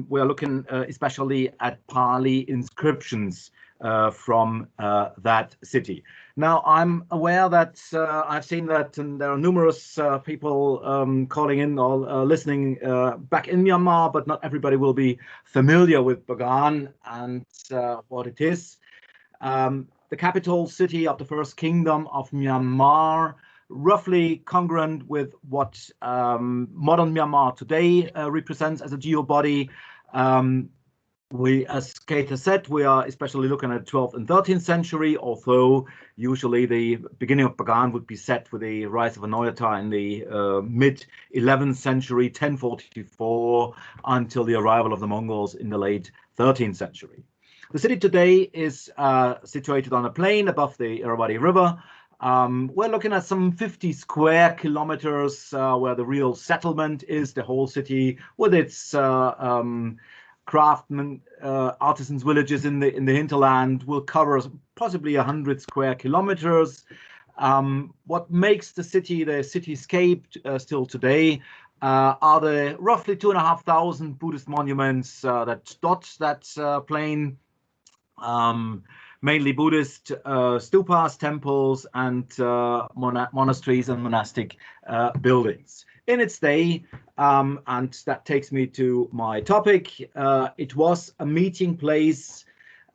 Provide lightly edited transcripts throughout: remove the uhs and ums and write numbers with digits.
we are looking especially at Pali inscriptions from that city. Now, I'm aware that I've seen that there are numerous people calling in or listening back in Myanmar, but not everybody will be familiar with Bagan and what it is. The capital city of the first kingdom of Myanmar, roughly congruent with what modern Myanmar today represents as a geobody. As Kate has said, we are especially looking at 12th and 13th century, although usually the beginning of Bagan would be set with the rise of Anoyata in the mid 11th century, 1044, until the arrival of the Mongols in the late 13th century. The city today is situated on a plain above the Irrawaddy River. We're looking at some 50 square kilometers where the real settlement is. The whole city with its craftsmen, artisans villages in the hinterland will cover possibly 100 square kilometers. What makes the cityscape still today are the roughly 2,500 Buddhist monuments that dot that plain. Mainly Buddhist stupas, temples, and monasteries and monastic buildings. In its day, and that takes me to my topic, it was a meeting place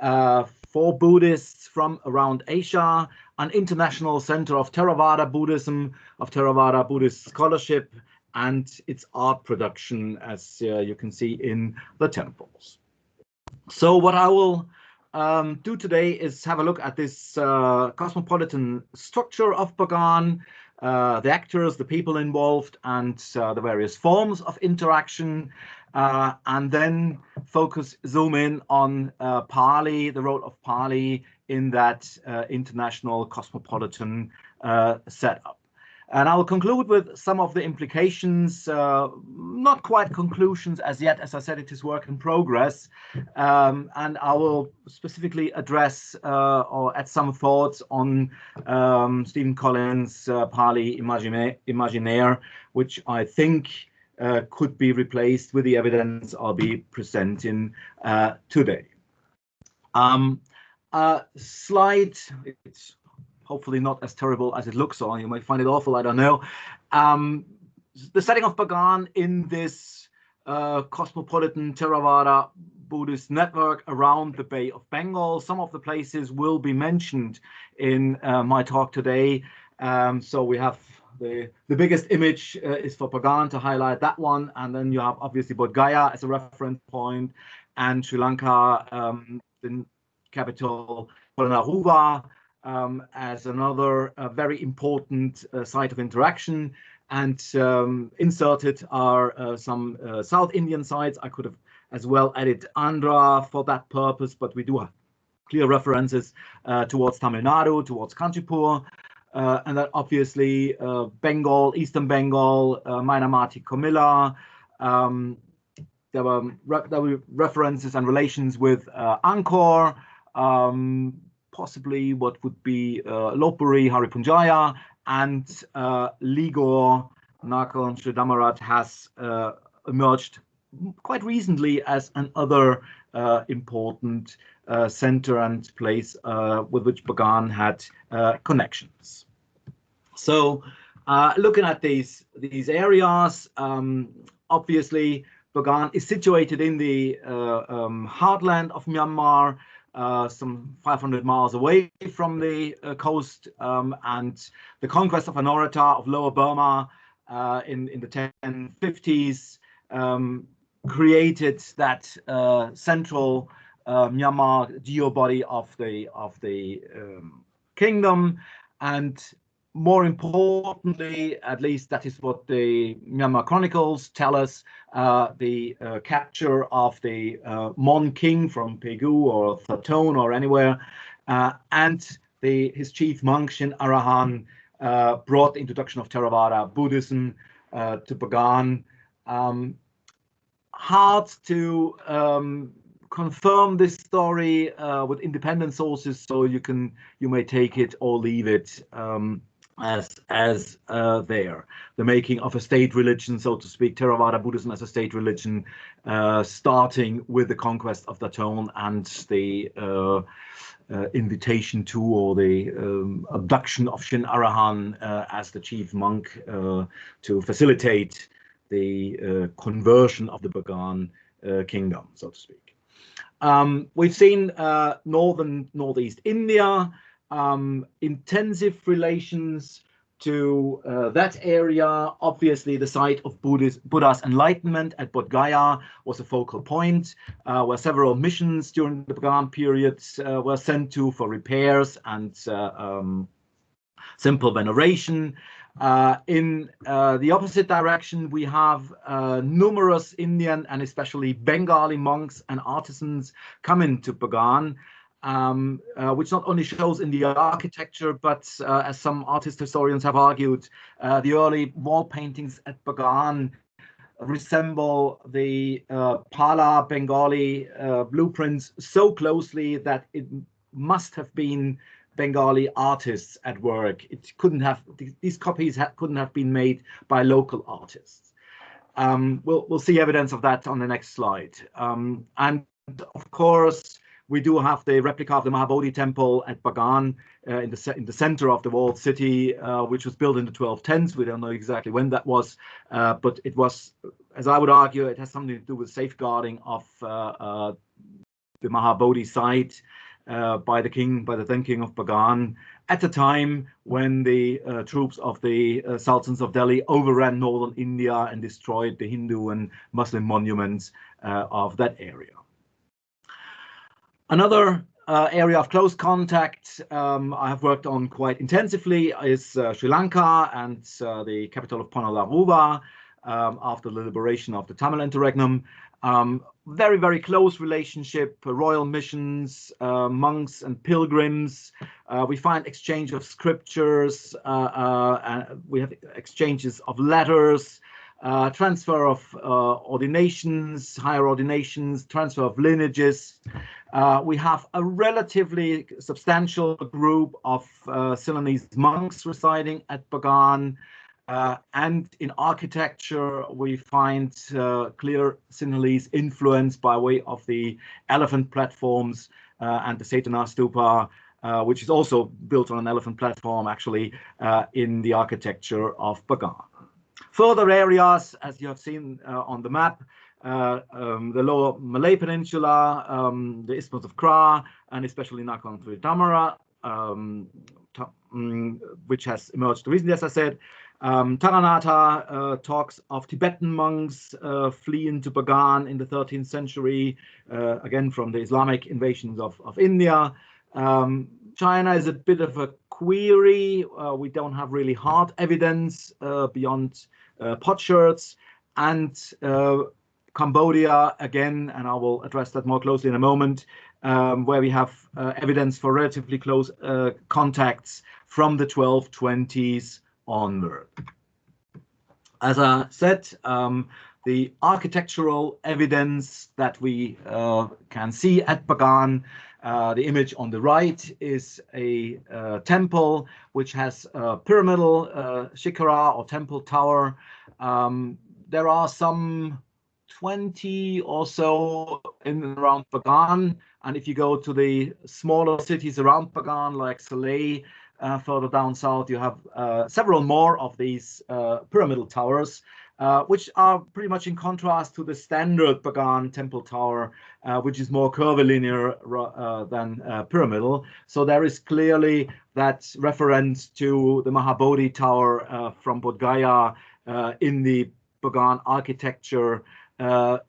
for Buddhists from around Asia, an international center of Theravada Buddhism, of Theravada Buddhist scholarship, and its art production, as you can see in the temples. So what I will do today is have a look at this cosmopolitan structure of Bagan, the actors, the people involved, and the various forms of interaction, and then zoom in on Pali, the role of Pali in that international cosmopolitan setup. And I will conclude with some of the implications, not quite conclusions as yet. As I said, it is work in progress. And I will specifically address or add some thoughts on Stephen Collins' Pali Imaginaire, which I think could be replaced with the evidence I'll be presenting today. Slide, it's hopefully not as terrible as it looks, or you might find it awful, I don't know. The setting of Bagan in this cosmopolitan Theravada Buddhist network around the Bay of Bengal. Some of the places will be mentioned in my talk today. So we have the biggest image is for Bagan, to highlight that one. And then you have obviously Bodh Gaya as a reference point, and Sri Lanka, the capital, Polonnaruwa, as another very important site of interaction. And inserted are some South Indian sites. I could have as well added Andhra for that purpose, but we do have clear references towards Tamil Nadu, towards Kanchipur, and that obviously Bengal, Eastern Bengal, Mainamati, Komilla. There were references and relations with Angkor, possibly what would be Lopburi, Haripunjaya, and Ligor, Nakhon Sri Dhammarat has emerged quite recently as another important center and place with which Bagan had connections. So looking at these areas, obviously Bagan is situated in the heartland of Myanmar, some 500 miles away from the coast, and the conquest of Anoyata of Lower Burma in the 1050s created that central Myanmar geobody of the kingdom. And more importantly, at least that is what the Myanmar chronicles tell us, the capture of the Mon king from Pegu or Thatone or anywhere, and his chief monk Shin Arahan brought the introduction of Theravada Buddhism to Bagan. Hard to confirm this story with independent sources, so you may take it or leave it. as there. The making of a state religion, so to speak, Theravada Buddhism as a state religion, starting with the conquest of Daton and the invitation to, or the abduction of Shin Arahan as the chief monk to facilitate the conversion of the Bagan kingdom, so to speak. We've seen northeast India, intensive relations to that area. Obviously, the site of Buddha's enlightenment at Bodh Gaya was a focal point, where several missions during the Bagan periods were sent to for repairs and simple veneration. In the opposite direction, we have numerous Indian and especially Bengali monks and artisans coming to Bagan, which not only shows in the architecture, but as some artist historians have argued, the early wall paintings at Bagan resemble the Pala Bengali blueprints so closely that it must have been Bengali artists at work. It couldn't have, these copies couldn't have been made by local artists. We'll see evidence of that on the next slide. And of course, we do have the replica of the Mahabodhi temple at Bagan in the center of the walled city, which was built in the 1210s. We don't know exactly when that was, but it was, as I would argue, it has something to do with safeguarding of the Mahabodhi site by the then king of Bagan at the time when the troops of the Sultans of Delhi overran northern India and destroyed the Hindu and Muslim monuments of that area. Another area of close contact I have worked on quite intensively is Sri Lanka and the capital of Ponalaruva after the liberation of the Tamil interregnum. Very, very close relationship, royal missions, monks and pilgrims. We find exchange of scriptures, we have exchanges of letters, transfer of ordinations, higher ordinations, transfer of lineages. We have a relatively substantial group of Ceylonese monks residing at Bagan. And in architecture, we find clear Sinhalese influence by way of the elephant platforms and the Setana stupa, which is also built on an elephant platform, actually, in the architecture of Bagan. Further areas, as you have seen on the map, the lower Malay Peninsula, the Isthmus of Kra, and especially Nakhon Damara, which has emerged recently, as I said. Taranatha talks of Tibetan monks fleeing to Bagan in the 13th century, again from the Islamic invasions of India. China is a bit of a query. We don't have really hard evidence beyond potsherds. And Cambodia, again, and I will address that more closely in a moment, where we have evidence for relatively close contacts from the 1220s onward. As I said, the architectural evidence that we can see at Bagan, the image on the right is a temple which has a pyramidal shikara or temple tower. There are some 20 or so in and around Bagan, and if you go to the smaller cities around Bagan like Saleh, further down south, you have several more of these pyramidal towers, which are pretty much in contrast to the standard Bagan temple tower, which is more curvilinear than pyramidal. So there is clearly that reference to the Mahabodhi tower from Bodh Gaya in the Bagan architecture,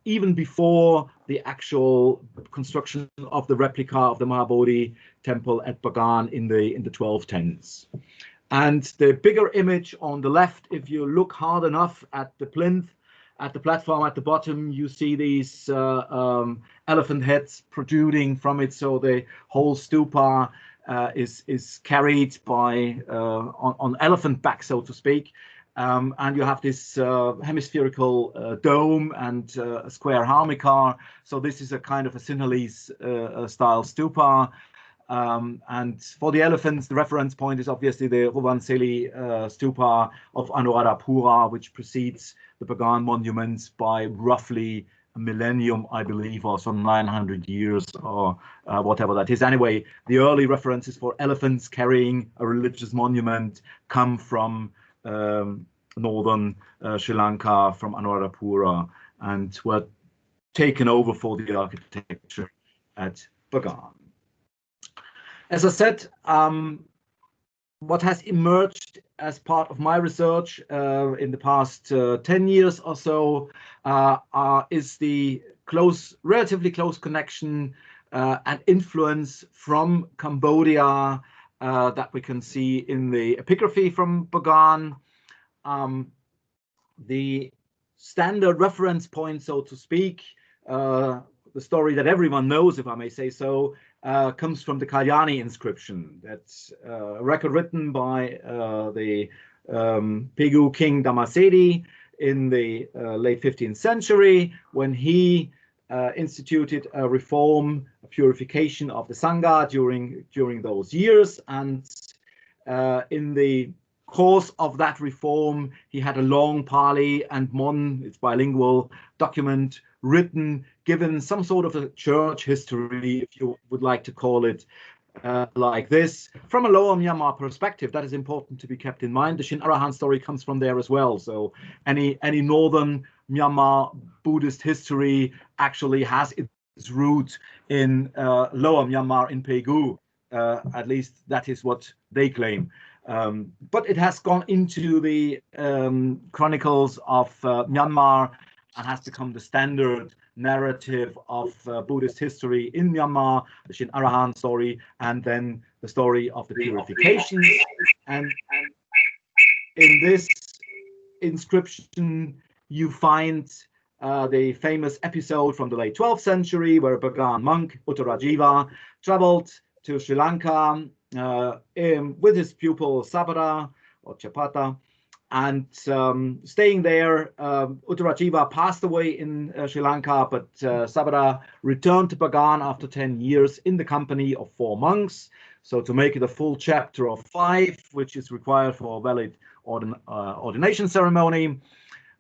even before the actual construction of the replica of the Mahabodhi temple at Bagan in the 1210s. And the bigger image on the left, if you look hard enough at the plinth, at the platform at the bottom, you see these elephant heads protruding from it. So the whole stupa is carried by on elephant back, so to speak. And you have this hemispherical dome and a square harmicar. So this is a kind of a Sinhalese style stupa. And for the elephants, the reference point is obviously the Ruvanseli stupa of Anuradhapura, which precedes the Bagan monuments by roughly a millennium, I believe, or some 900 years or whatever that is. Anyway, the early references for elephants carrying a religious monument come from northern Sri Lanka, from Anuradhapura, and were taken over for the architecture at Bagan. As I said, what has emerged as part of my research in the past 10 years or so is the relatively close connection and influence from Cambodia that we can see in the epigraphy from Bagan. The standard reference point, so to speak, the story that everyone knows, if I may say so, comes from the Kalyani inscription. That's a record written by the Pegu king Dhammasedi in the late 15th century, when he instituted a reform, a purification of the Sangha during those years. And in the course of that reform, he had a long Pali and Mon, it's bilingual, document written, given some sort of a church history, if you would like to call it like this. From a Lower Myanmar perspective, that is important to be kept in mind. The Shin Arahant story comes from there as well. So any northern Myanmar Buddhist history actually has its root in Lower Myanmar, in Pegu. At least that is what they claim. But it has gone into the chronicles of Myanmar and has become the standard narrative of Buddhist history in Myanmar, the Shin Arahant story, and then the story of the purifications. And in this inscription, you find the famous episode from the late 12th century where a Bagan monk, Uttarajiva, traveled to Sri Lanka with his pupil Sabara or Chapata, and staying there. Uttarajiva passed away in Sri Lanka, but Sabara returned to Bagan after 10 years in the company of 4 monks. So to make it a full chapter of 5, which is required for a valid ordination ceremony.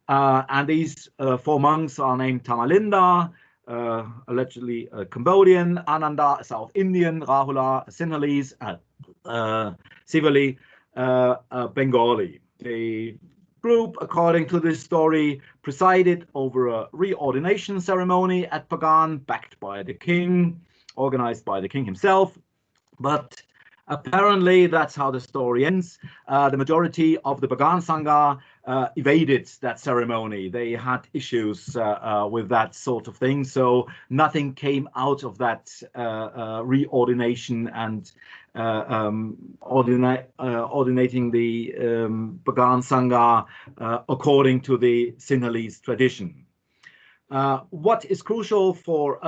And these 4 monks are named Tamalinda, allegedly Cambodian, Ananda, South Indian, Rahula, Sinhalese, Sivali, Bengali. The group, according to this story, presided over a reordination ceremony at Bagan, backed by the king, organized by the king himself. But apparently, that's how the story ends. The majority of the Bagan Sangha evaded that ceremony. They had issues with that sort of thing. So nothing came out of that reordination and ordinating the Bagan Sangha according to the Sinhalese tradition. What is crucial for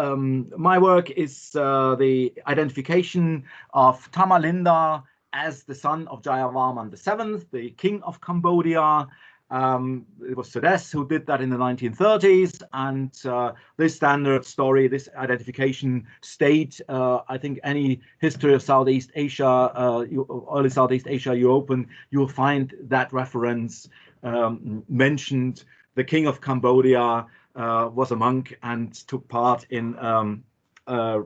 my work is the identification of Tamalinda as the son of Jayavarman VII, the king of Cambodia. It was Sudes who did that in the 1930s, and this standard story, this identification stayed. I think any history of Southeast Asia, early Southeast Asia you open, you'll find that reference mentioned. The king of Cambodia was a monk and took part in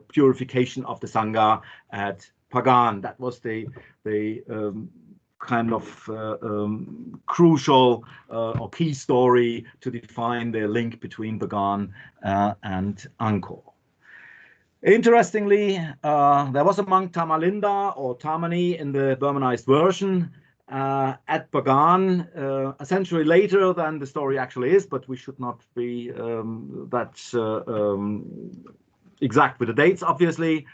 purification of the Sangha at Bagan. That was the kind of crucial or key story to define the link between Bagan and Angkor. Interestingly, there was a monk, Tamalinda or Tamani in the Burmanized version at Bagan a century later than the story actually is, but we should not be that exact with the dates, obviously.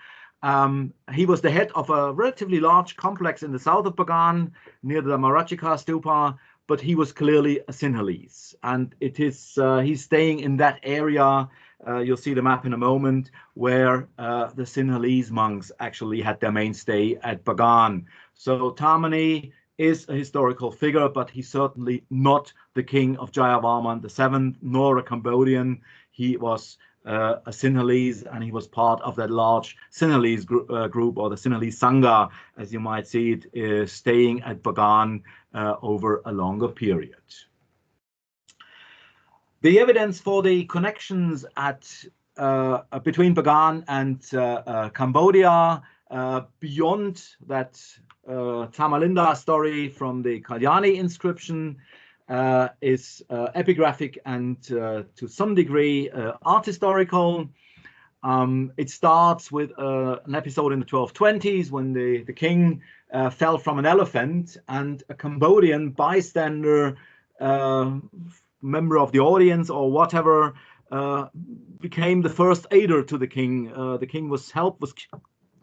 He was the head of a relatively large complex in the south of Bagan near the Dhammarajika stupa, but he was clearly a Sinhalese, and it is he's staying in that area. You'll see the map in a moment, where the Sinhalese monks actually had their mainstay at Bagan. So Tamani is a historical figure, but he's certainly not the king of Jayavarman VII, nor a Cambodian. He was a Sinhalese, and he was part of that large Sinhalese group, or the Sinhalese Sangha, as you might see it, staying at Bagan over a longer period. The evidence for the connections between Bagan and Cambodia, beyond that Tamalinda story from the Kalyani inscription, is epigraphic and to some degree art historical. It starts with an episode in the 1220s when the king fell from an elephant, and a Cambodian bystander, member of the audience or whatever, became the first aider to the king. The king's help was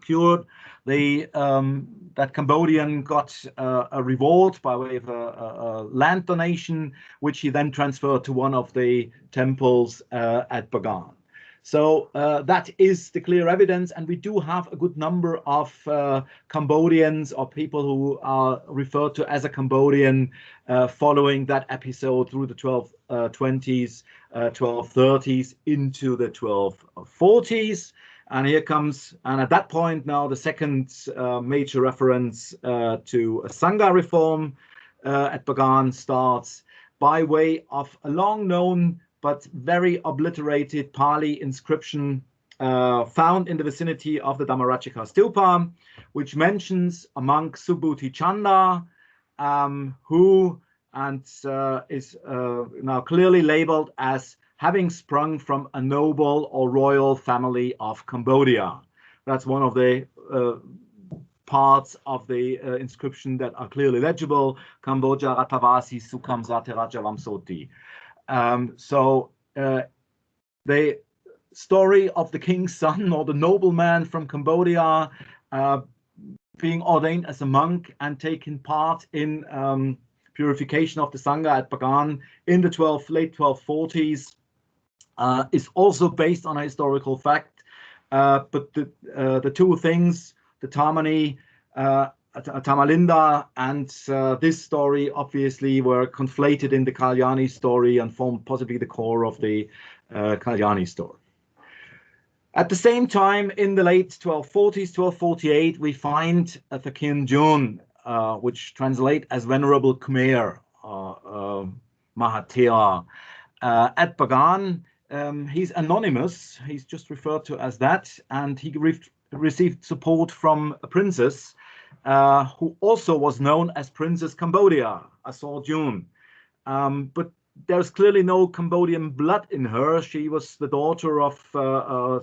cured. That Cambodian got a reward by way of a land donation, which he then transferred to one of the temples at Bagan. So that is the clear evidence, and we do have a good number of Cambodians or people who are referred to as a Cambodian following that episode through the 1220s, 1230s into the 1240s. And here comes, and at that point now, the second major reference to a Sangha reform at Bagan starts by way of a long-known but very obliterated Pali inscription found in the vicinity of the Dhammarajika stupa, which mentions a monk Subhuti Chanda, who is now clearly labeled as having sprung from a noble or royal family of Cambodia. That's one of the parts of the inscription that are clearly legible. Kamboja Ratavasi Sukam Sate Rajavamsoti. So the story of the king's son, or the nobleman from Cambodia, being ordained as a monk and taking part in purification of the Sangha at Bagan in the late 1240s, is also based on a historical fact. But the two things, the Tamani, Tamalinda, and this story obviously were conflated in the Kalyani story and formed possibly the core of the Kalyani story. At the same time, in the late 1240s, 1248, we find a Thakin Jun, which translate as Venerable Khmer, Mahathir, at Bagan. He's anonymous, he's just referred to as that, and he received support from a princess who also was known as Princess Cambodia, Asor Jun. But there's clearly no Cambodian blood in her. She was the daughter of,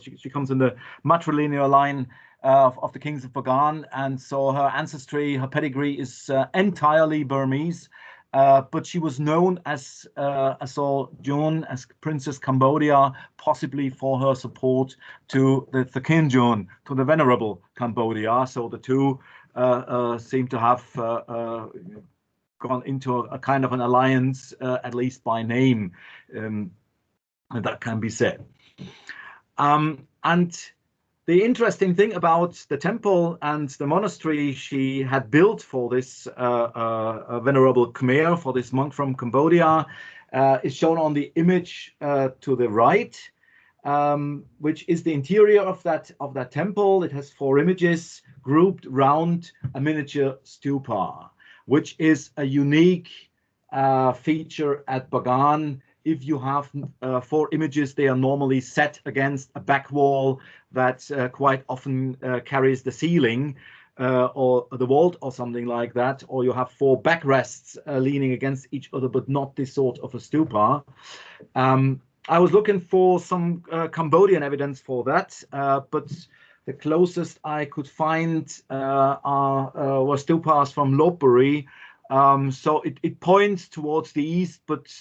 she comes in the matrilineal line of the kings of Bagan, and so her ancestry, her pedigree is entirely Burmese. But she was known as Asor Jun, as Princess Cambodia, possibly for her support to the Thakin Jun, to the Venerable Cambodia. So the two seem to have gone into a kind of an alliance, at least by name, that can be said. And the interesting thing about the temple and the monastery she had built for this Venerable Khmer, for this monk from Cambodia, is shown on the image to the right, which is the interior of that temple. It has 4 images grouped round a miniature stupa, which is a unique feature at Bagan. If you have 4 images, they are normally set against a back wall that quite often carries the ceiling or the vault or something like that, or you have 4 backrests leaning against each other, but not this sort of a stupa. I was looking for some Cambodian evidence for that, but the closest I could find were stupas from Lopburi. So it points towards the east, but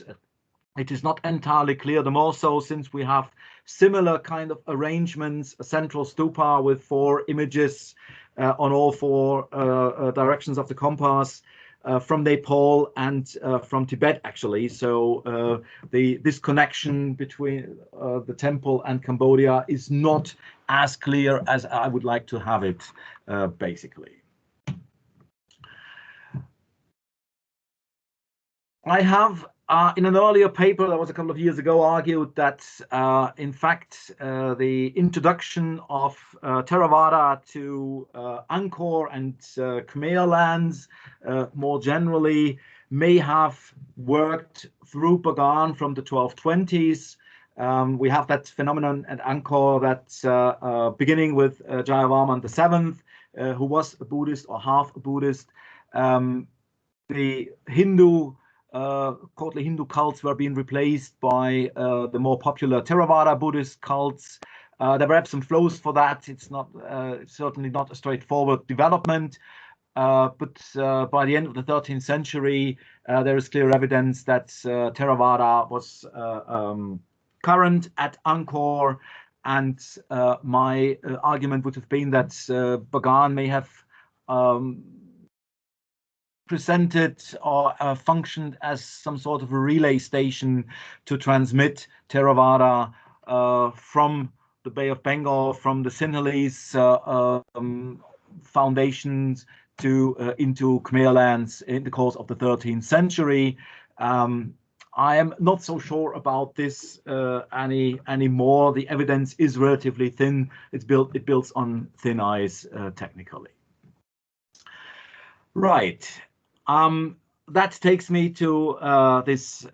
it is not entirely clear, the more so since we have similar kind of arrangements, a central stupa with 4 images on all 4 directions of the compass from Nepal and from Tibet, actually. So this connection between the temple and Cambodia is not as clear as I would like to have it, basically. I have in an earlier paper that was a couple of years ago, argued that, in fact, the introduction of Theravada to Angkor and Khmer lands more generally may have worked through Bagan from the 1220s. We have that phenomenon at Angkor that beginning with Jayavarman VII, who was a Buddhist or half a Buddhist, the courtly Hindu cults were being replaced by the more popular Theravada Buddhist cults. There were ebbs and flows for that. It's not certainly not a straightforward development. But by the end of the 13th century, there is clear evidence that Theravada was current at Angkor, and my argument would have been that Bagan may have presented or functioned as some sort of a relay station to transmit Theravada from the Bay of Bengal, from the Sinhalese foundations to into Khmer lands in the course of the 13th century. I am not so sure about this anymore. The evidence is relatively thin. It builds on thin ice technically. Right. That takes me to this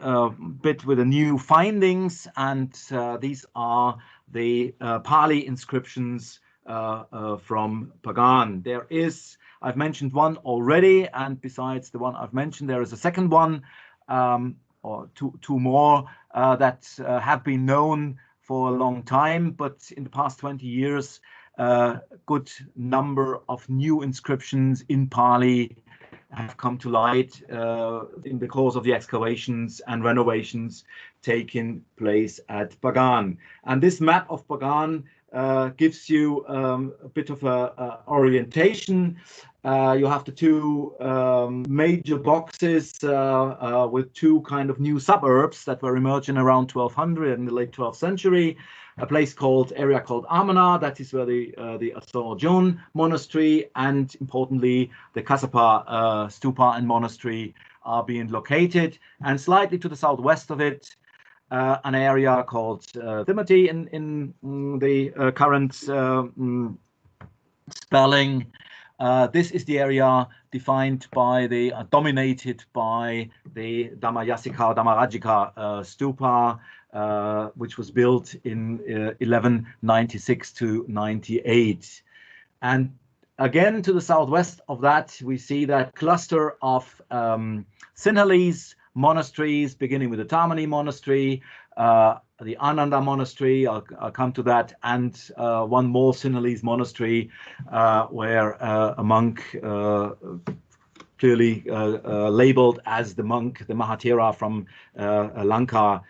bit with the new findings, and these are the Pali inscriptions from Bagan. There is, I've mentioned one already, and besides the one I've mentioned, there is a second one, or two more that have been known for a long time, but in the past 20 years, a good number of new inscriptions in Pali have come to light in the course of the excavations and renovations taking place at Bagan. And this map of Bagan gives you a bit of a orientation. You have the two major boxes with two kind of new suburbs that were emerging around 1200 in the late 12th century. A place called Amana, that is where the Asor monastery and importantly the Kasapa stupa and monastery are being located. And slightly to the southwest of it, an area called Thimati in the current spelling. This is the area defined by the dominated by the Dhammarajika stupa, which was built in 1196 to 98. And again, to the southwest of that, we see that cluster of Sinhalese monasteries, beginning with the Tamani monastery, the Ananda monastery, I'll come to that, and one more Sinhalese monastery where a monk clearly labeled as the monk, the Mahatera from Lanka,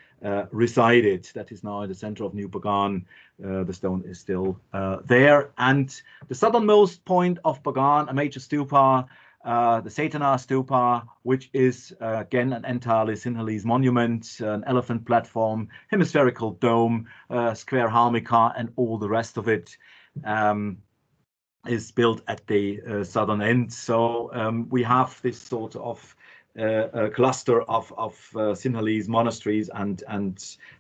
resided. That is now in the center of New Bagan. The stone is still there. And the southernmost point of Bagan, a major stupa, the Satana stupa, which is again an entirely Sinhalese monument, an elephant platform, hemispherical dome, square harmica, and all the rest of it, is built at the southern end. So we have this sort of a cluster of Sinhalese monasteries and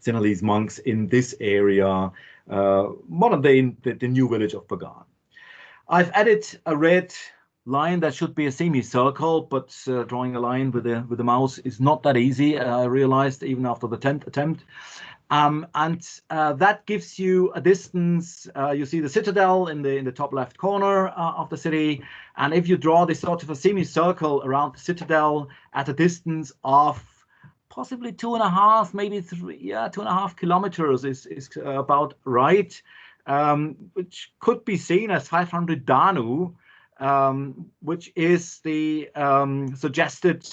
Sinhalese monks in this area, modern day in the new village of Bagan. I've added a red line that should be a semicircle, but drawing a line with the mouse is not that easy. I realized even after the 10th attempt. That gives you a distance. You see the citadel in the top left corner of the city, and if you draw this sort of a semicircle around the citadel at a distance of possibly 2.5, maybe 3, 2.5 kilometers is about right, which could be seen as 500 danu, which is the suggested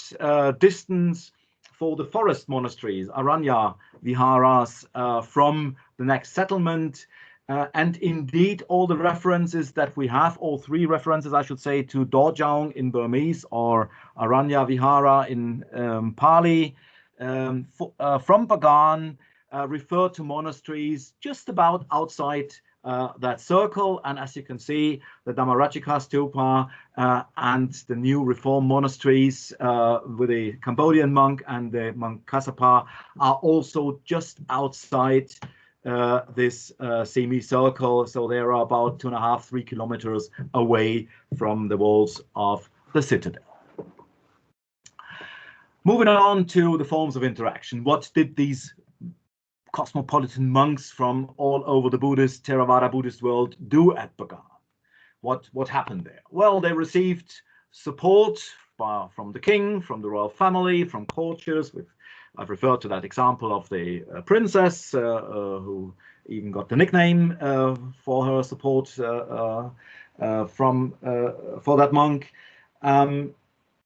distance for the forest monasteries, Aranya Viharas, from the next settlement. And indeed, all the references that we have, all three references, I should say, to Dorjaung in Burmese or Aranya Vihara in Pali, from Bagan, refer to monasteries just about outside that circle. And as you can see, the Dhammarajika stupa and the new reform monasteries with the Cambodian monk and the monk Kassapa are also just outside this semicircle. So they are about 2.5–3 kilometers away from the walls of the citadel. Moving on to the forms of interaction. What did these cosmopolitan monks from all over the Theravada Buddhist world do at Bagan? What happened there? Well, they received support from the king, from the royal family, from courtiers. I've referred to that example of the princess who even got the nickname for her support for that monk.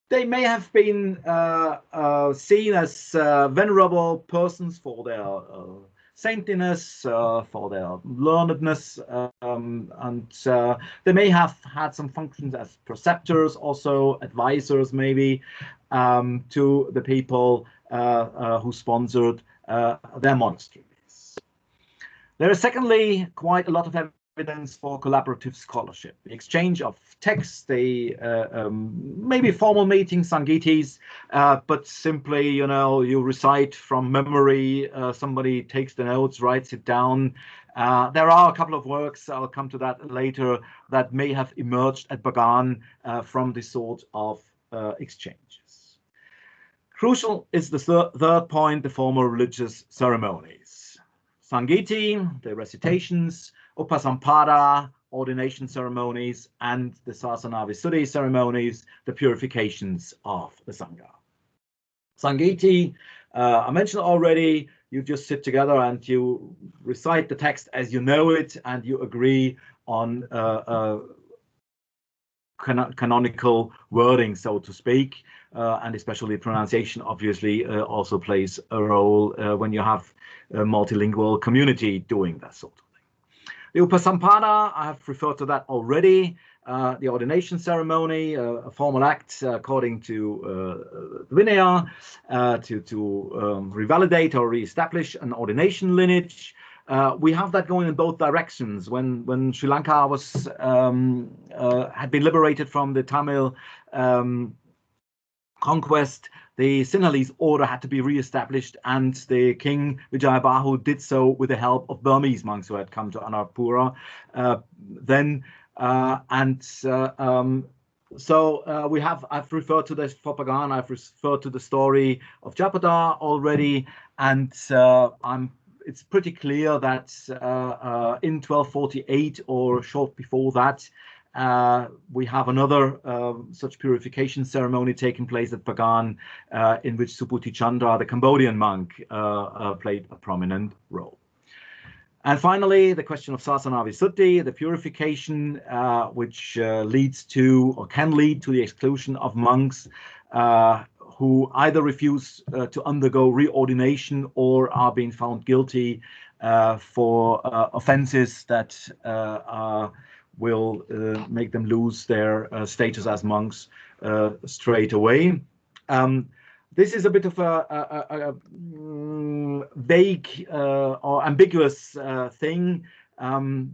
They may have been seen as venerable persons for their saintliness, for their learnedness, and they may have had some functions as preceptors, also advisors maybe, to the people who sponsored their monasteries. There is secondly quite a lot of evidence for collaborative scholarship, the exchange of texts, maybe formal meetings, sangitis, but simply, you recite from memory, somebody takes the notes, writes it down. There are a couple of works, I'll come to that later, that may have emerged at Bagan from this sort of exchanges. Crucial is the third point, the formal religious ceremonies. Sangiti, the recitations, Upasampada, ordination ceremonies, and the Sasana Visuddhi ceremonies, the purifications of the Sangha. Sangiti, I mentioned already, you just sit together and you recite the text as you know it, and you agree on canonical wording, so to speak, and especially pronunciation obviously also plays a role when you have a multilingual community doing that sort of thing. The Upasampada, I have referred to that already. The ordination ceremony, a formal act according to the Vinaya to revalidate or re-establish an ordination lineage. We have that going in both directions. When Sri Lanka was had been liberated from the Tamil conquest, the Sinhalese order had to be re-established, and the king Vijayabahu did so with the help of Burmese monks who had come to Anuradhapura then. I've referred to this for Bagan, I've referred to the story of Japada already, and it's pretty clear that in 1248 or short before that, we have another such purification ceremony taking place at Bagan, in which Subhuti Chandra, the Cambodian monk, played a prominent role. And finally, the question of Sasana Visuddhi, the purification which leads to or can lead to the exclusion of monks who either refuse to undergo reordination or are being found guilty for offenses that will make them lose their status as monks straight away. This is a bit of a vague or ambiguous thing, and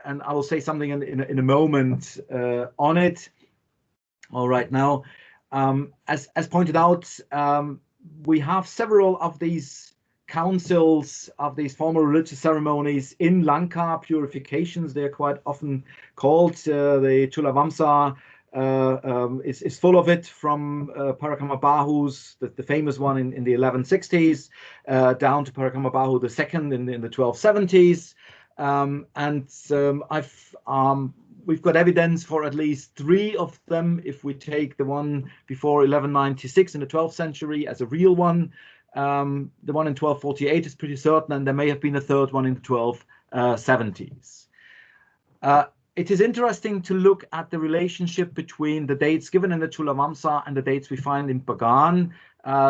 I will say something in a moment on it. All right, now, as pointed out, we have several of these councils of these formal religious ceremonies in Lanka, purifications, they're quite often called. The Chulavamsa is full of it, from Parakamabbahu's, the famous one in the 1160s, down to Parakamabbahu II in the 1270s. We've got evidence for at least 3 of them, if we take the one before 1196 in the 12th century as a real one. The one in 1248 is pretty certain, and there may have been a third one in the 1270s. It is interesting to look at the relationship between the dates given in the Chulavamsa and the dates we find in Bagan.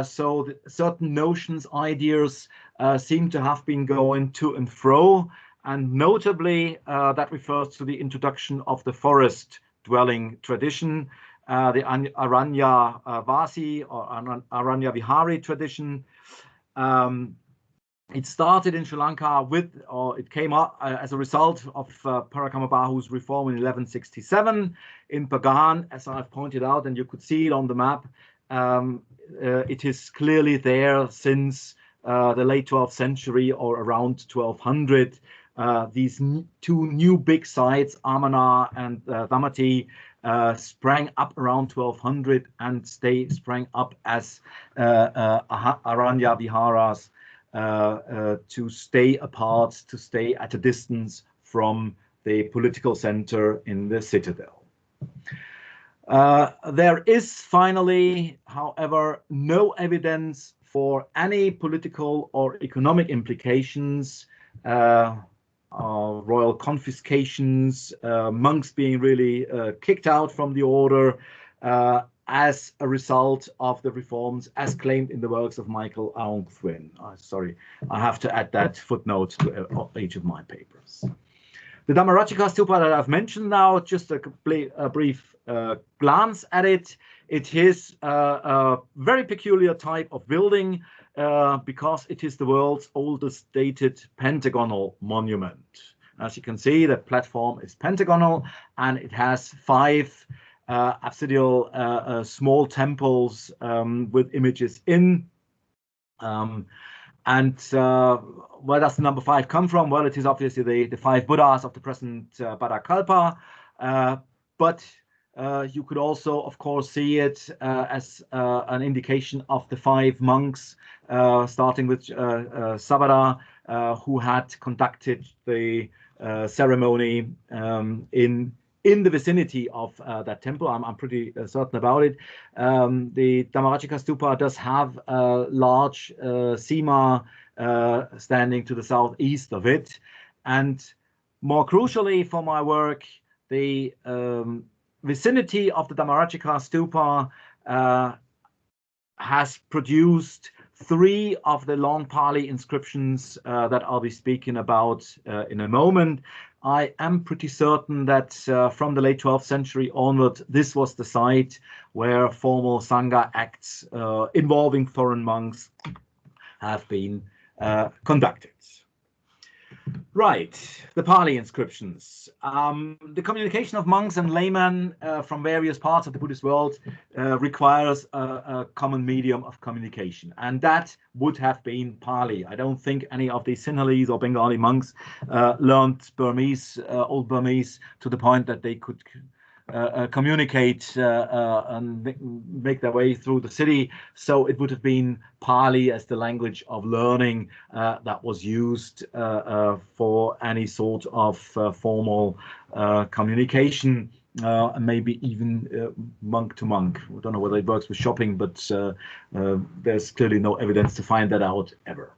So certain notions, ideas seem to have been going to and fro, and notably that refers to the introduction of the forest dwelling tradition, the Aranya Vasi or Aranya Vihari tradition. It started in Sri Lanka with, or it came up as a result of Parakamabbahu's reform in 1167 in Bagan, as I've pointed out, and you could see it on the map. It is clearly there since the late 12th century or around 1200. These two new big sites, Amana and Dhamati, sprang up around 1200, and they sprang up as Aranya Viharas, to stay apart, to stay at a distance from the political center in the citadel. There is finally, however, no evidence for any political or economic implications, royal confiscations, monks being really kicked out from the order, as a result of the reforms as claimed in the works of Michael Aung Thwin. Sorry, I have to add that footnote to each of my papers. The Dhammarajika stupa that I've mentioned now, just a brief glance at it. It is a very peculiar type of building because it is the world's oldest dated pentagonal monument. As you can see, the platform is pentagonal, and it has 5 absidial small temples with images in. Where does the number 5 come from? Well, it is obviously the 5 Buddhas of the present Bhattakalpa, but you could also, of course, see it as an indication of the 5 monks, starting with Sabara, who had conducted the ceremony in the vicinity of that temple. I'm pretty certain about it. The Dhammarajika stupa does have a large sima standing to the southeast of it. And more crucially for my work, the vicinity of the Dhammarajika stupa has produced 3 of the long Pali inscriptions that I'll be speaking about in a moment. I am pretty certain that from the late 12th century onward, this was the site where formal Sangha acts involving foreign monks have been conducted. Right, the Pali inscriptions. The communication of monks and laymen from various parts of the Buddhist world requires a common medium of communication, and that would have been Pali. I don't think any of the Sinhalese or Bengali monks learned Burmese, Old Burmese, to the point that they could communicate and make their way through the city. So it would have been Pali as the language of learning that was used for any sort of formal communication, maybe even monk to monk. I don't know whether it works with shopping, but there's clearly no evidence to find that out ever.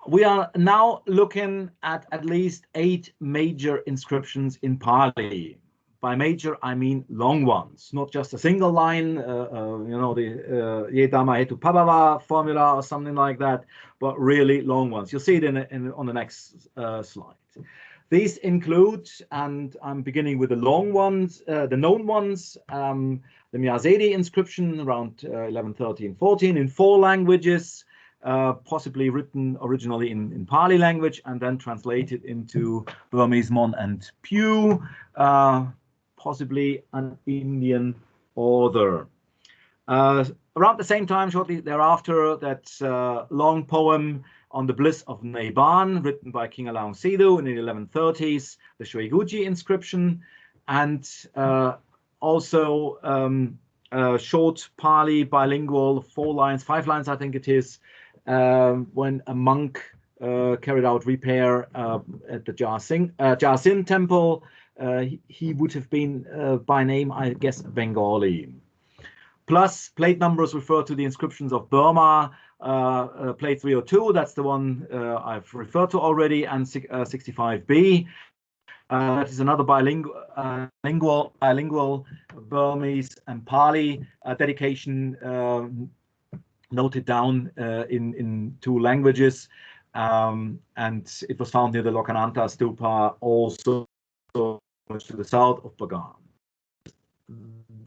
We are now looking at least 8 major inscriptions in Pali. By major, I mean long ones, not just a single line, the Ye Dhamma Hetu Pabhava formula or something like that, but really long ones. You'll see it on the next slide. These include, and I'm beginning with the long ones, the known ones, the Myazedi inscription around 1113-14 in 4 languages, possibly written originally in Pali language and then translated into Burmese, Mon, and Pew, possibly an Indian author. Around the same time, shortly thereafter, that long poem on the bliss of Nibbana, written by King Alaung Sidu in the 1130s, the Shueiguji inscription, and also a short Pali bilingual 4 lines, 5 lines, I think it is, when a monk carried out repair at the Jasin temple. He would have been by name, I guess, Bengali. Plus, plate numbers refer to the inscriptions of Burma, plate 302, that's the one I've referred to already, and 65B. That is another bilingual Burmese and Pali dedication noted down in 2 languages, and it was found near the Lokananta stupa, also to the south of Bagan.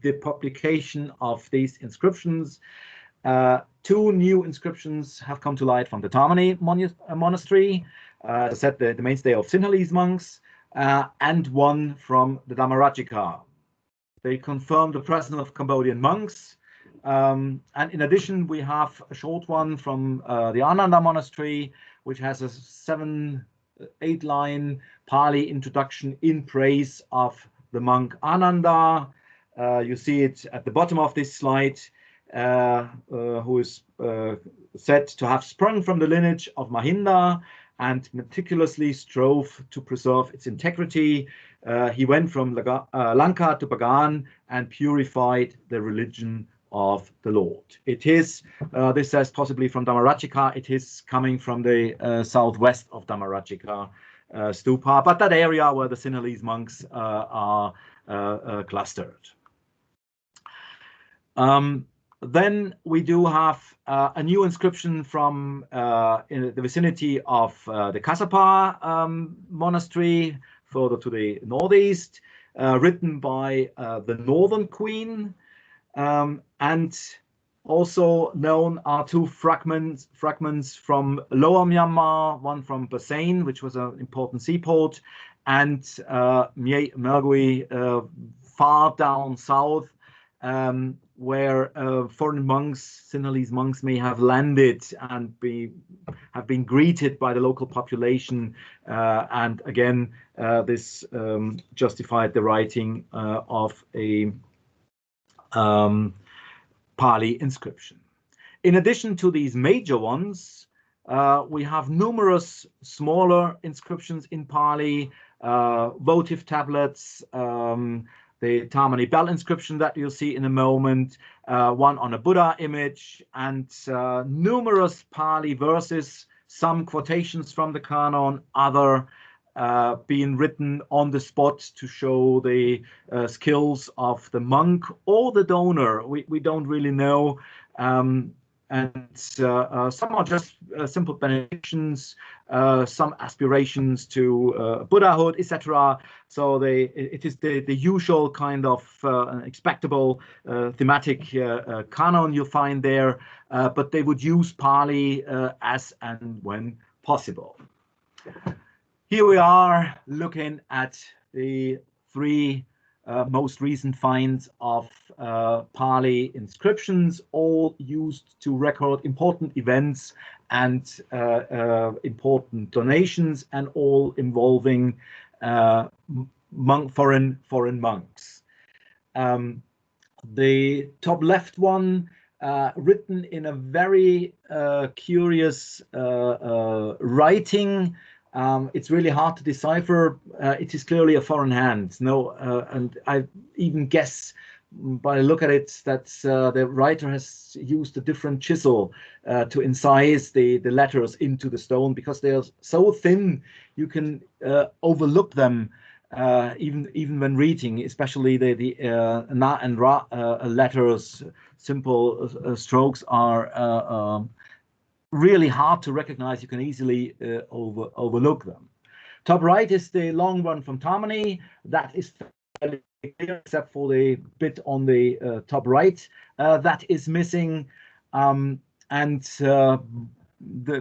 The publication of these inscriptions Two new inscriptions have come to light from the Tammany monastery, as I said, the mainstay of Sinhalese monks, and one from the Dhammarajika. They confirm the presence of Cambodian monks. And in addition, we have a short one from the Ananda monastery, which has a 7-8 line Pali introduction in praise of the monk Ananda. You see it at the bottom of this slide, who is said to have sprung from the lineage of Mahinda and meticulously strove to preserve its integrity. He went from Lanka to Bagan and purified the religion of the Lord. It is, this says possibly from Dhammarajika, it is coming from the southwest of Dhammarajika stupa, but that area where the Sinhalese monks are clustered. Then we do have a new inscription from in the vicinity of the Kasapa monastery, further to the northeast, written by the Northern Queen. And also known are two fragments from Lower Myanmar, one from Bagan, which was an important seaport, and Mergui, far down south, where foreign monks, Sinhalese monks, may have landed and have been greeted by the local population. And again, this justified the writing of a Pali inscription. In addition to these major ones, we have numerous smaller inscriptions in Pali, votive tablets, the Tammany bell inscription that you'll see in a moment, one on a Buddha image, and numerous Pali verses, some quotations from the canon, other being written on the spot to show the skills of the monk or the donor. We don't really know. And some are just simple benedictions, some aspirations to Buddhahood, etc. So it is the usual kind of expectable thematic canon you find there, but they would use Pali as and when possible. Here we are looking at the three most recent finds of Pali inscriptions, all used to record important events and important donations, and all involving foreign monks. The top left one, written in a very curious writing. It's really hard to decipher. It is clearly a foreign hand. And I even guess by look at it that the writer has used a different chisel to incise the letters into the stone, because they are so thin you can overlook them even when reading, especially the na and ra letters. Simple strokes are really hard to recognize. You can easily overlook them. Top right is the long one from Tammany. That is fairly clear, except for the bit on the top right that is missing. And the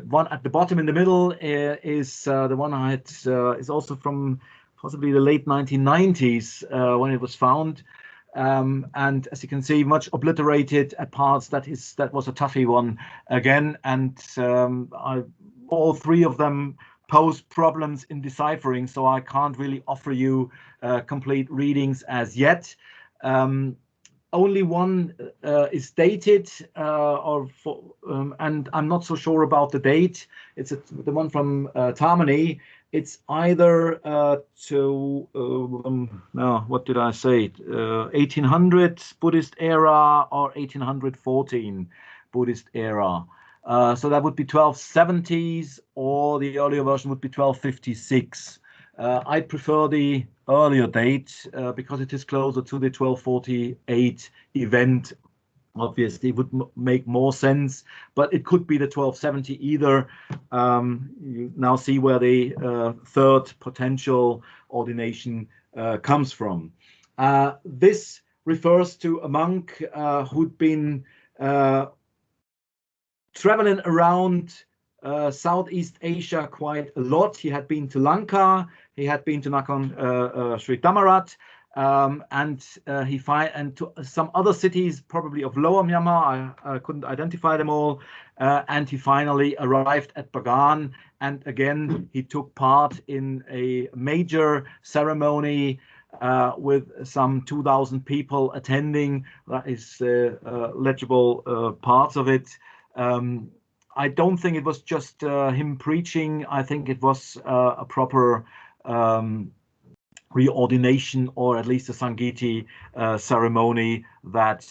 one at the bottom in the middle is the one I had, is also from possibly the late 1990s when it was found. And as you can see, much obliterated at parts. That was a toughie one again, and all three of them pose problems in deciphering, so I can't really offer you complete readings as yet. Only one is dated, and I'm not so sure about the date. It's the one from Tammany. It's either what did I say? 1800 Buddhist era or 1814 Buddhist era. So that would be 1270s, or the earlier version would be 1256. I prefer the earlier date because it is closer to the 1248 event. Obviously, it would make more sense, but it could be the 1270 either. You now see where the third potential ordination comes from. This refers to a monk who'd been traveling around Southeast Asia quite a lot. He had been to Lanka, he had been to Nakhon Sri Dhammarat, and to some other cities, probably of Lower Myanmar. I couldn't identify them all. And he finally arrived at Bagan, and again he took part in a major ceremony with some 2,000 people attending. That is legible parts of it. I don't think it was just him preaching. I think it was a proper reordination, or at least a Sangiti ceremony that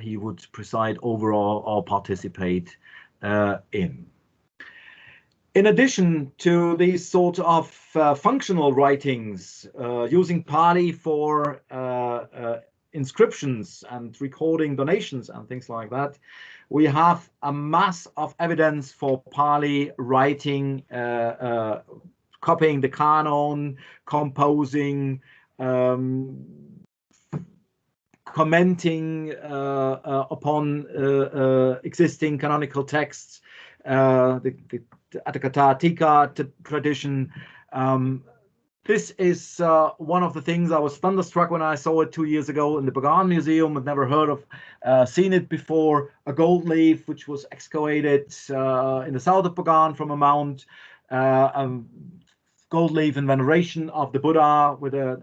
he would preside over or participate in. In addition to these sort of functional writings, using Pali for inscriptions and recording donations and things like that, we have a mass of evidence for Pali writing, copying the canon, composing, commenting upon existing canonical texts, the Atthakatha Tika tradition. This is one of the things I was thunderstruck when I saw it 2 years ago in the Bagan Museum. I'd never heard of, seen it before. A gold leaf which was excavated in the south of Bagan from a mount, gold leaf in veneration of the Buddha with an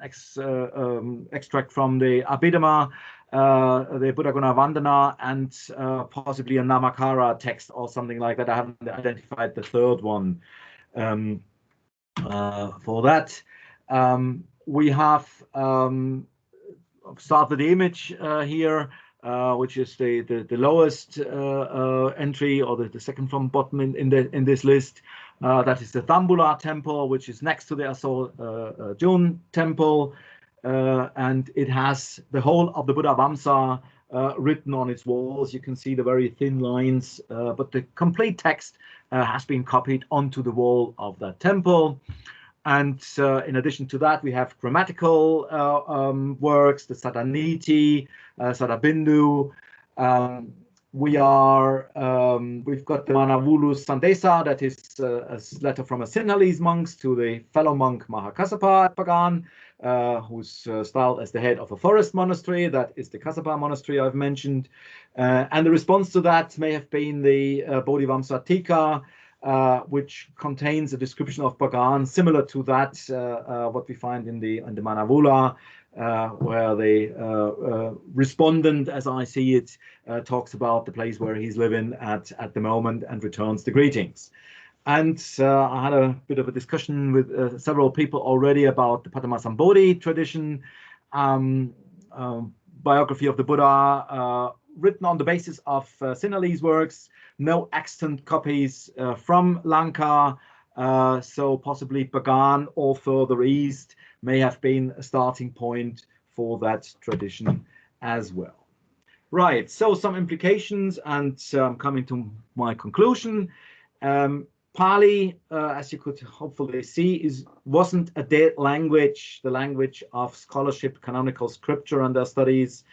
extract from the Abhidhamma, the Buddha Guna Vandana, and possibly a Namakara text or something like that. I haven't identified the third one for that. We have start with the image here, which is the lowest entry, or the second from bottom in this list. That is the Thambula temple, which is next to the Aso Jun temple, and it has the whole of the Buddha Vamsa written on its walls. You can see the very thin lines, but the complete text has been copied onto the wall of that temple. And in addition to that, we have grammatical works, the Sadaniti, Sadabindu. We've got the Manavulu Sandesa, that is a letter from a Sinhalese monk to the fellow monk Mahakassapa at Bagan, who's styled as the head of a forest monastery. That is the Kassapa monastery I've mentioned. And the response to that may have been the Bodhivamsa Tika, which contains a description of Bagan similar to that what we find in the Manavula, where the respondent, as I see it, talks about the place where he's living at the moment and returns the greetings. And I had a bit of a discussion with several people already about the Padmasambodhi tradition, biography of the Buddha, written on the basis of Sinhalese works, no extant copies from Lanka, so possibly Bagan or further east may have been a starting point for that tradition as well. Right, so some implications, and coming to my conclusion. Pali, as you could hopefully see, wasn't a dead language, the language of scholarship, canonical scripture and their studies,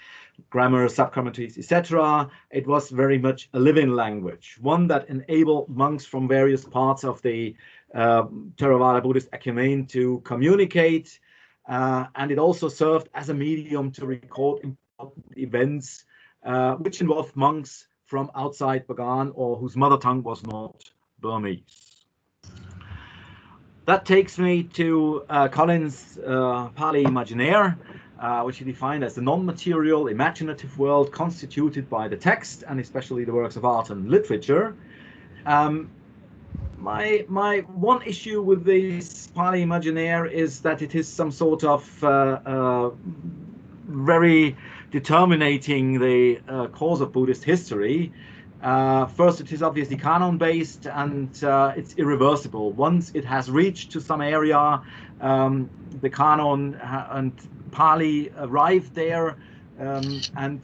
grammar, subcommentaries, etc. It was very much a living language, one that enabled monks from various parts of the Theravada Buddhist Ecumene to communicate, and it also served as a medium to record important events which involved monks from outside Bagan or whose mother tongue was not Burmese. That takes me to Collins' Pali Imaginaire, which he defined as the non-material, imaginative world constituted by the text and especially the works of art and literature. My one issue with this Pali Imaginaire is that it is some sort of very determining the course of Buddhist history. First, it is obviously canon-based, and it's irreversible. Once it has reached to some area, the canon and Pali arrived there, and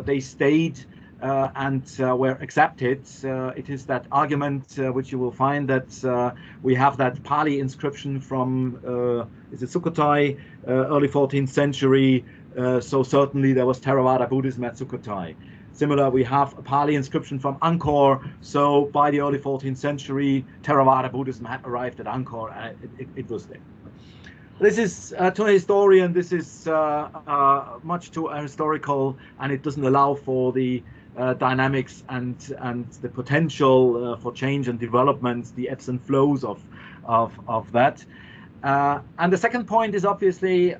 they stayed and were accepted. It is that argument which you will find that we have that Pali inscription from is it Sukhothai, early 14th century. So certainly there was Theravada Buddhism at Sukhothai. Similar, we have a Pali inscription from Angkor. So by the early 14th century, Theravada Buddhism had arrived at Angkor, and it was there. This is to a historian, this is much too historical, and it doesn't allow for the dynamics and the potential for change and development, the ebbs and flows of that. And the second point is obviously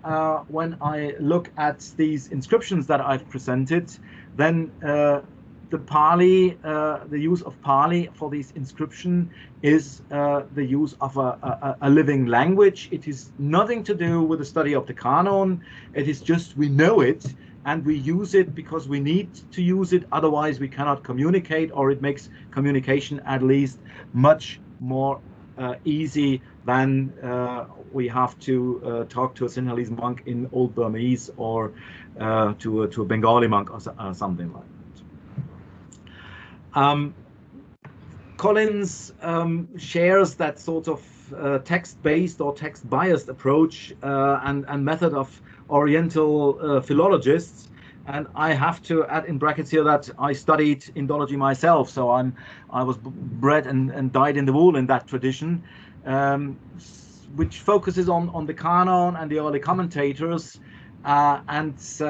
when I look at these inscriptions that I've presented, then the Pali, the use of Pali for this inscription is the use of a living language. It is nothing to do with the study of the canon. It is just we know it and we use it because we need to use it. Otherwise, we cannot communicate, or it makes communication at least much more easy than we have to talk to a Sinhalese monk in Old Burmese or to a Bengali monk or something like that. Collins shares that sort of text-based or text-biased approach and method of Oriental philologists. And I have to add in brackets here that I studied Indology myself, so I was bred and dyed in the wool in that tradition, which focuses on the canon and the early commentators. If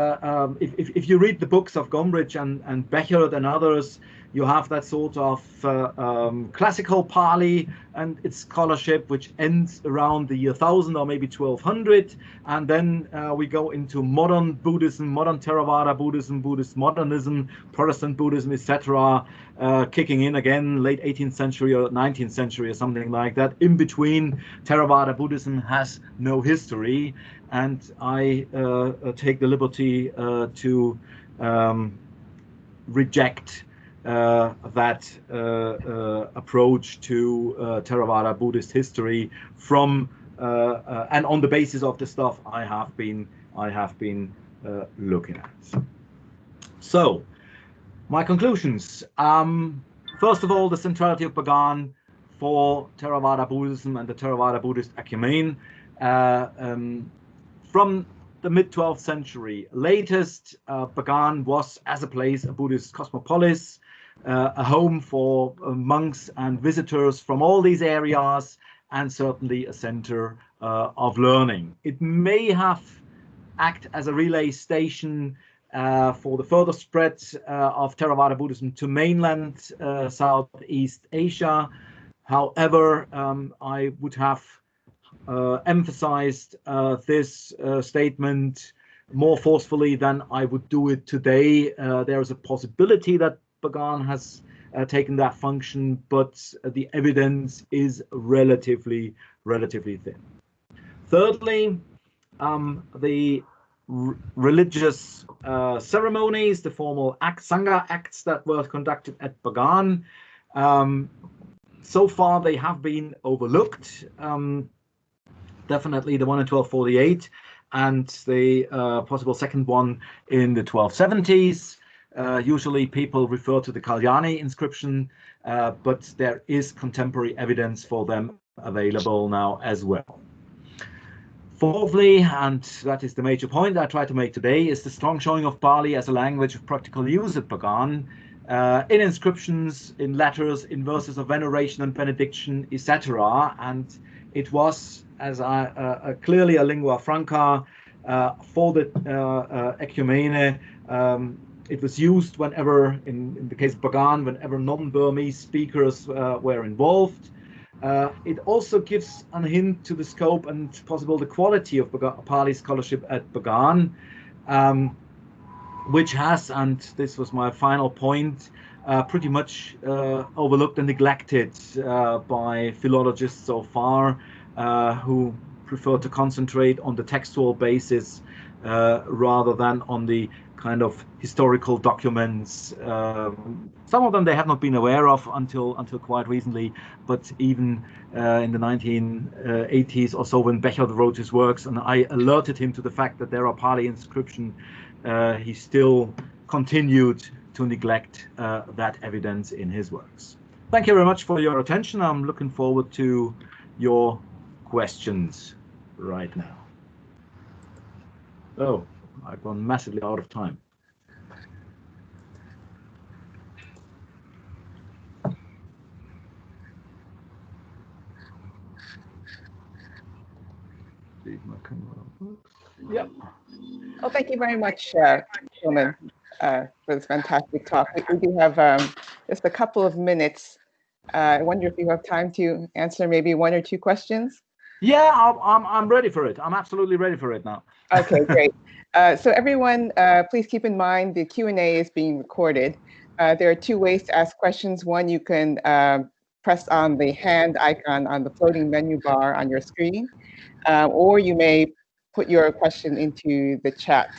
you read the books of Gombrich and Bechert and others, you have that sort of classical Pali and its scholarship, which ends around the year 1000 or maybe 1200. And then we go into modern Buddhism, modern Theravada Buddhism, Buddhist modernism, Protestant Buddhism, etc., kicking in again late 18th century or 19th century or something like that. In between, Theravada Buddhism has no history. And I take the liberty to reject that approach to Theravada Buddhist history from and on the basis of the stuff I have been looking at. So, my conclusions. First of all, the centrality of Bagan for Theravada Buddhism and the Theravada Buddhist Ecumene. From the mid-12th century latest, Bagan was, as a place, a Buddhist cosmopolis, a home for monks and visitors from all these areas, and certainly a center of learning. It may have acted as a relay station for the further spread of Theravada Buddhism to mainland Southeast Asia. However, I would have emphasized this statement more forcefully than I would do it today. There is a possibility that Bagan has taken that function, but the evidence is relatively thin. Thirdly, the religious ceremonies, the formal Sangha acts that were conducted at Bagan, so far they have been overlooked. Definitely the one in 1248 and the possible second one in the 1270s. Usually people refer to the Kalyani inscription, but there is contemporary evidence for them available now as well. Fourthly, and that is the major point I try to make today, is the strong showing of Pali as a language of practical use at Bagan, in inscriptions, in letters, in verses of veneration and benediction, etc. And it was, as clearly a lingua franca for the ecumene. It was used whenever, in the case of Bagan, whenever non-Burmese speakers were involved. It also gives a hint to the scope and possible the quality of Pali scholarship at Bagan, which has, and this was my final point, pretty much overlooked and neglected by philologists so far, who prefer to concentrate on the textual basis rather than on the kind of historical documents. Some of them they have not been aware of until quite recently, but even in the 1980s or so, when Bechert wrote his works and I alerted him to the fact that there are Pali inscriptions, he still continued to neglect that evidence in his works. Thank you very much for your attention. I'm looking forward to your questions right now. Oh, I've gone massively out of time. Yep. Well, thank you very much, Tilman, for this fantastic talk. We do have just a couple of minutes. I wonder if you have time to answer maybe one or two questions. Yeah, I'm ready for it. I'm absolutely ready for it now. Okay, great. So everyone, please keep in mind the Q&A is being recorded. There are two ways to ask questions. One, you can press on the hand icon on the floating menu bar on your screen, or you may put your question into the chat.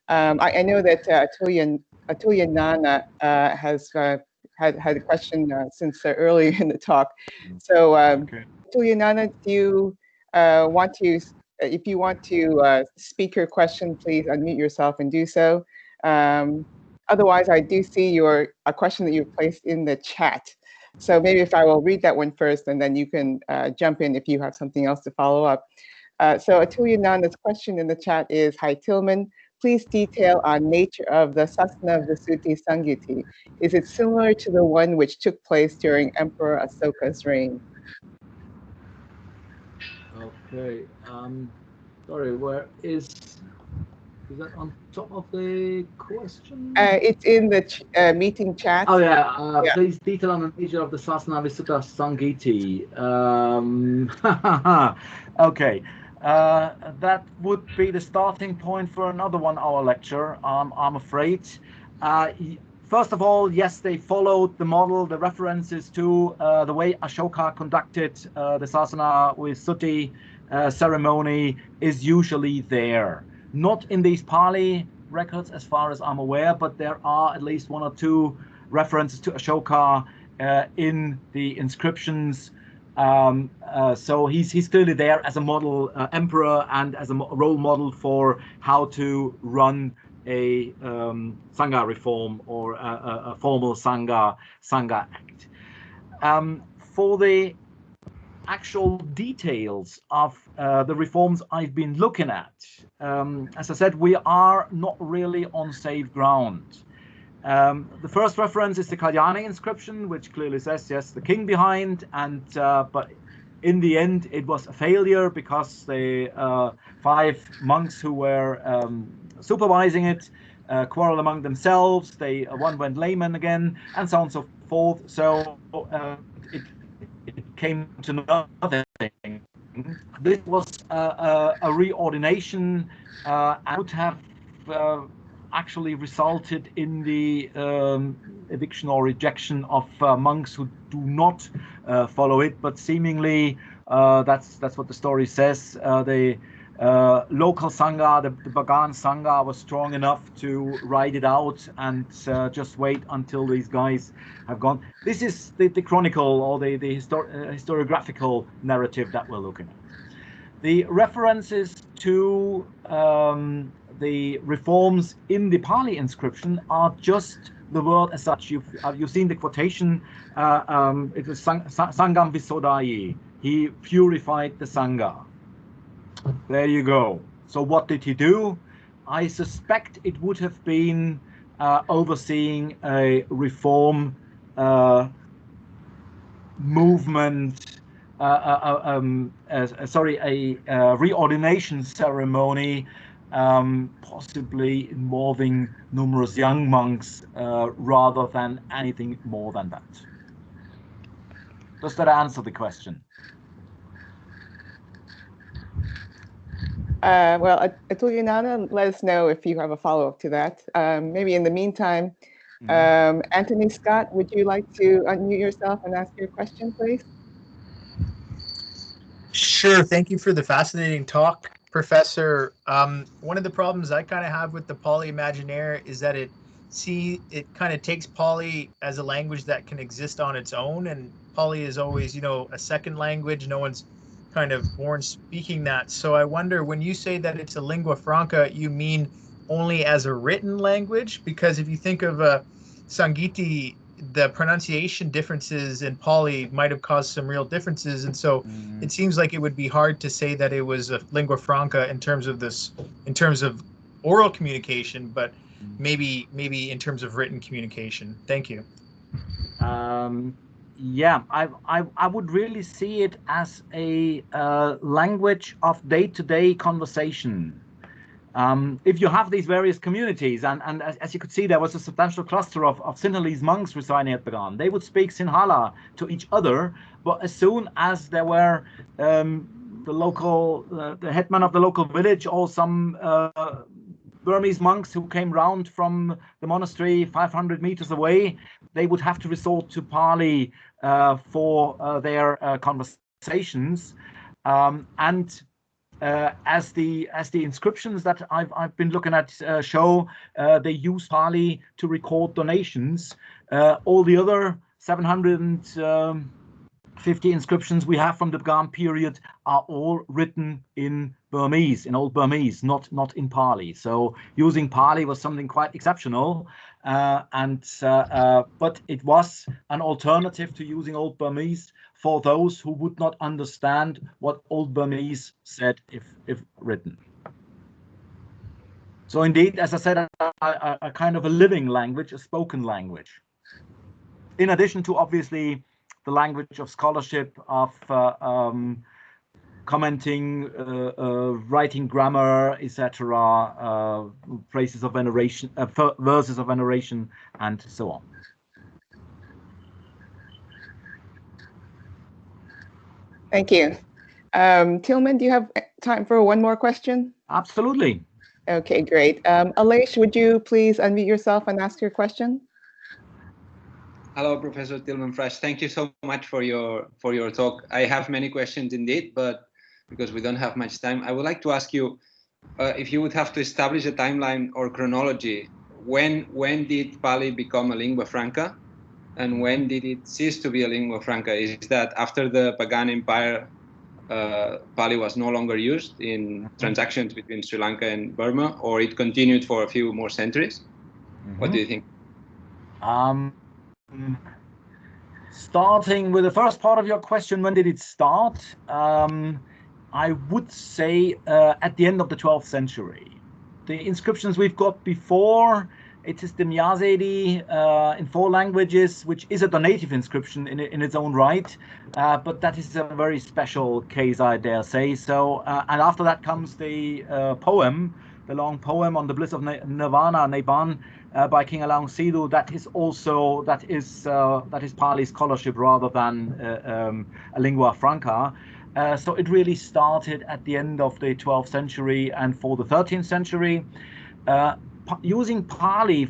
I know that Atulya Nana has had a question since early in the talk. So Okay. Atulya Nana, do you want to, if you want to speak your question, please unmute yourself and do so. Otherwise, I do see a question that you've placed in the chat. So maybe if I will read that one first, and then you can jump in if you have something else to follow up. So Atulya Nana's question in the chat is, hi Tilman, please detail on nature of the Sasana Visuddhi Sangiti. Is it similar to the one which took place during Emperor Asoka's reign? Okay. Sorry, where is that on top of the question? It's in the meeting chat. Oh yeah. Please detail on the nature of the Sasana Visuddhi Sangiti. Okay. That would be the starting point for another 1 hour lecture, I'm afraid. First of all, yes, they followed the model, the references to the way Ashoka conducted the Sasana Visuddhi ceremony is usually there. Not in these Pali records as far as I'm aware, but there are at least 1 or 2 references to Ashoka in the inscriptions. So he's clearly there as a model emperor and as a role model for how to run a Sangha reform or a formal Sangha act. For the actual details of the reforms I've been looking at, as I said, we are not really on safe ground. The first reference is the Kalyani inscription, which clearly says, yes, the king behind, and but in the end it was a failure because the 5 monks who were supervising it quarreled among themselves. One went layman again, and so on and so forth. So it came to another thing. This was a reordination and would have actually resulted in the eviction or rejection of monks who do not follow it, but seemingly that's what the story says. The local Sangha, the Bagan Sangha, was strong enough to ride it out and just wait until these guys have gone. This is the chronicle or the historiographical narrative that we're looking at. The references to the reforms in the Pali inscription are just the word as such. You've seen the quotation. It was Sangam Visodhayi. He purified the Sangha. There you go. So what did he do? I suspect it would have been overseeing a reform movement. A reordination ceremony, possibly involving numerous young monks, rather than anything more than that. Does that answer the question? Well, Atulya Nana, let us know if you have a follow-up to that. Maybe in the meantime, Anthony Scott, would you like to unmute yourself and ask your question, please? Sure. Thank you for the fascinating talk, Professor. One of the problems I kind of have with the Pali Imaginaire is that it kind of takes Pali as a language that can exist on its own, and Pali is always, a second language. No one's kind of born speaking that. So I wonder, when you say that it's a lingua franca, you mean only as a written language? Because if you think of a Sangiti, the pronunciation differences in Pali might have caused some real differences, and so it seems like it would be hard to say that it was a lingua franca in terms of oral communication, but maybe in terms of written communication. Thank you. Yeah, I would really see it as a language of day-to-day conversation. If you have these various communities, and as you could see, there was a substantial cluster of Sinhalese monks residing at Bagan. They would speak Sinhala to each other, but as soon as there were the headman of the local village or some Burmese monks who came round from the monastery 500 meters away, they would have to resort to Pali for their conversations. As the inscriptions that I've been looking at show, they use Pali to record donations. All the other 750 inscriptions we have from the Bagan period are all written in Burmese, in Old Burmese, not in Pali. So using Pali was something quite exceptional, but it was an alternative to using Old Burmese for those who would not understand what Old Burmese said if written. So indeed, as I said, a kind of a living language, a spoken language. In addition to obviously the language of scholarship, of commenting, writing grammar, etc., phrases of veneration, verses of veneration, and so on. Thank you. Tilman, do you have time for one more question? Absolutely. Okay, great. Aleix, would you please unmute yourself and ask your question? Hello, Professor Tilman Frasch. Thank you so much for your talk. I have many questions indeed, but because we don't have much time, I would like to ask you if you would have to establish a timeline or chronology. When did Pali become a lingua franca, and when did it cease to be a lingua franca? Is that after the Bagan Empire, Pali was no longer used in transactions between Sri Lanka and Burma, or it continued for a few more centuries? What do you think? Starting with the first part of your question, when did it start? I would say at the end of the 12th century. The inscriptions we've got before, it is the Myazedi in 4 languages, which is a donative inscription in its own right, but that is a very special case, I dare say. So, and after that comes the poem, the long poem on the bliss of Nirvana, Nibbana, by King Alaung Sidhu. That is Pali scholarship rather than a lingua franca. So it really started at the end of the 12th century, and for the 13th century, using Pali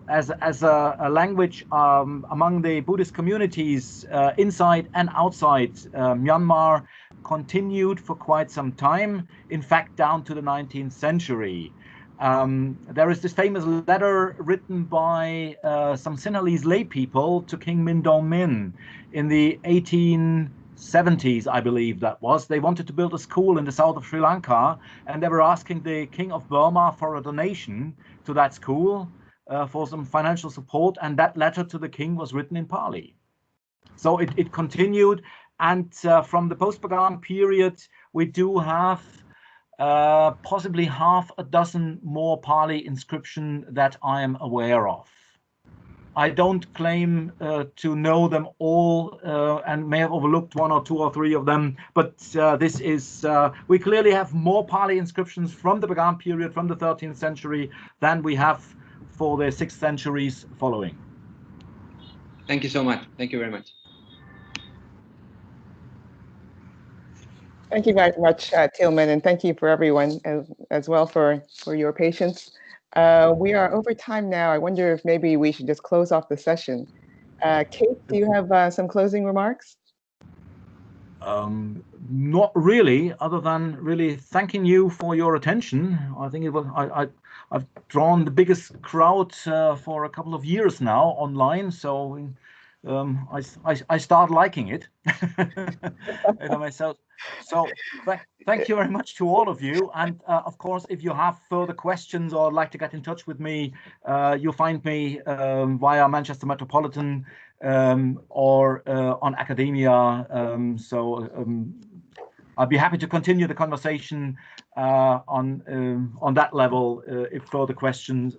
as a language among the Buddhist communities inside and outside Myanmar continued for quite some time, in fact down to the 19th century. There is this famous letter written by some Sinhalese lay people to King Min Dong Min in the 1870s, I believe that was. They wanted to build a school in the south of Sri Lanka, and they were asking the King of Burma for a donation to that school for some financial support, and that letter to the king was written in Pali. So it continued, and from the post-Bagan period, we do have possibly half a dozen more Pali inscriptions that I am aware of. I don't claim to know them all and may have overlooked 1 or 2 or 3 of them, but this is, we clearly have more Pali inscriptions from the Bagan period, from the 13th century, than we have for the 6 centuries following. Thank you so much. Thank you very much. Thank you very much, Tilman, and thank you for everyone as well for your patience. We are over time now. I wonder if maybe we should just close off the session. Kate, do you have some closing remarks? Not really, other than really thanking you for your attention. I think it was, I've drawn the biggest crowd for a couple of years now online, so I start liking it myself. So thank you very much to all of you, and of course, if you have further questions or like to get in touch with me, you'll find me via Manchester Metropolitan or on academia. I'd be happy to continue the conversation on that level if further questions